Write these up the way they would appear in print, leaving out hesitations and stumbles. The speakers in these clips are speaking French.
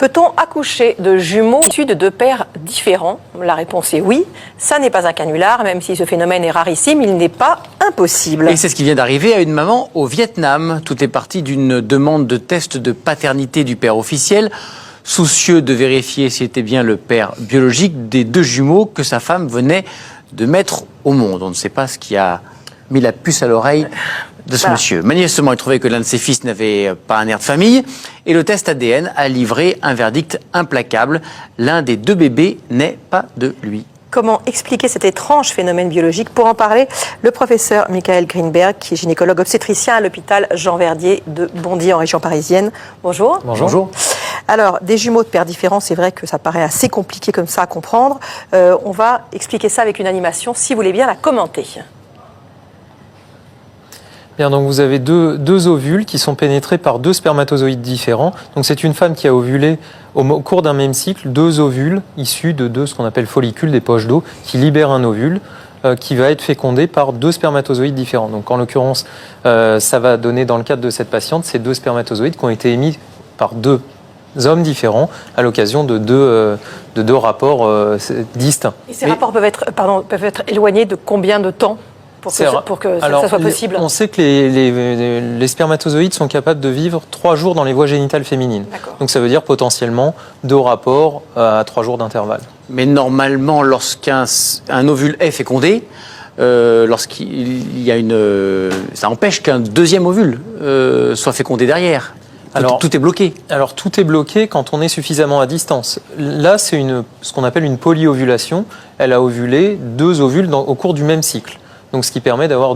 Peut-on accoucher de jumeaux issus de deux pères différents? La réponse est oui. Ça n'est pas un canular, même si ce phénomène est rarissime, il n'est pas impossible. Et c'est ce qui vient d'arriver à une maman au Vietnam. Tout est parti d'une demande de test de paternité du père officiel, soucieux de vérifier si c'était bien le père biologique des deux jumeaux que sa femme venait de mettre au monde. On ne sait pas ce qui a mis la puce à l'oreille de ce monsieur. Manifestement, il trouvait que l'un de ses fils n'avait pas un air de famille et le test ADN a livré un verdict implacable. L'un des deux bébés n'est pas de lui. Comment expliquer cet étrange phénomène biologique? Pour en parler, le professeur Michael Greenberg, qui est gynécologue obstétricien à l'hôpital Jean Verdier de Bondy en région parisienne. Bonjour. Bonjour. Alors, des jumeaux de pères différents, c'est vrai que ça paraît assez compliqué comme ça à comprendre. On va expliquer ça avec une animation, si vous voulez bien la commenter. Bien, donc vous avez deux ovules qui sont pénétrés par deux spermatozoïdes différents. Donc c'est une femme qui a ovulé au cours d'un même cycle, deux ovules issus de ce qu'on appelle follicules, des poches d'eau, qui libèrent un ovule qui va être fécondé par deux spermatozoïdes différents. Donc en l'occurrence, ça va donner dans le cadre de cette patiente ces deux spermatozoïdes qui ont été émis par deux hommes différents à l'occasion de deux rapports distincts. Et ces rapports peuvent être éloignés de combien de temps pour que ça soit possible? On sait que les spermatozoïdes sont capables de vivre 3 jours dans les voies génitales féminines. Donc ça veut dire potentiellement 2 rapports à 3 jours d'intervalle. Mais normalement, lorsqu'un ovule est fécondé, lorsqu'il y a ça empêche qu'un deuxième ovule soit fécondé derrière. Alors, tout est bloqué. Alors tout est bloqué quand on est suffisamment à distance. Là, c'est ce qu'on appelle une polyovulation. Elle a ovulé 2 ovules au cours du même cycle. Donc, ce qui permet d'avoir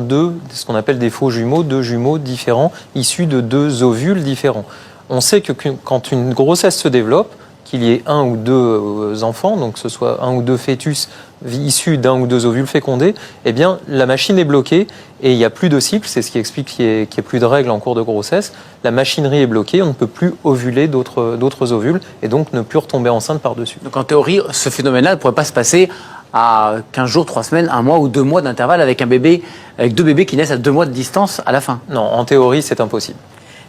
ce qu'on appelle des faux jumeaux, 2 jumeaux différents, issus de 2 ovules différents. On sait que quand une grossesse se développe, qu'il y ait 1 ou 2 enfants, donc que ce soit 1 ou 2 fœtus issus d'1 ou 2 ovules fécondés, eh bien, la machine est bloquée et il n'y a plus de cycle. C'est ce qui explique qu'il n'y ait plus de règles en cours de grossesse. La machinerie est bloquée, on ne peut plus ovuler d'autres ovules et donc ne plus retomber enceinte par-dessus. Donc, en théorie, ce phénomène-là ne pourrait pas se passer à 15 jours, 3 semaines, 1 mois ou 2 mois d'intervalle avec 2 bébés qui naissent à 2 mois de distance à la fin. Non, en théorie, c'est impossible.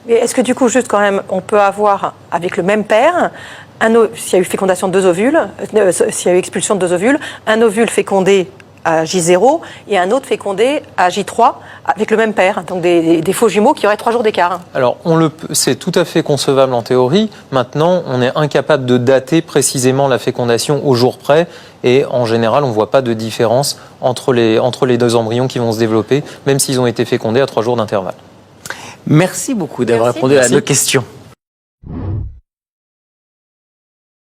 Mais est-ce que du coup, juste quand même, on peut avoir avec le même père, s'il y a eu fécondation de 2 ovules, s'il y a eu expulsion de 2 ovules, un ovule fécondé à J0 et un autre fécondé à J3 avec le même père, donc des faux jumeaux qui auraient 3 jours d'écart? Alors, c'est tout à fait concevable en théorie. Maintenant, on est incapable de dater précisément la fécondation au jour près et en général, on ne voit pas de différence entre les 2 embryons qui vont se développer, même s'ils ont été fécondés à 3 jours d'intervalle. Merci beaucoup d'avoir répondu à nos questions.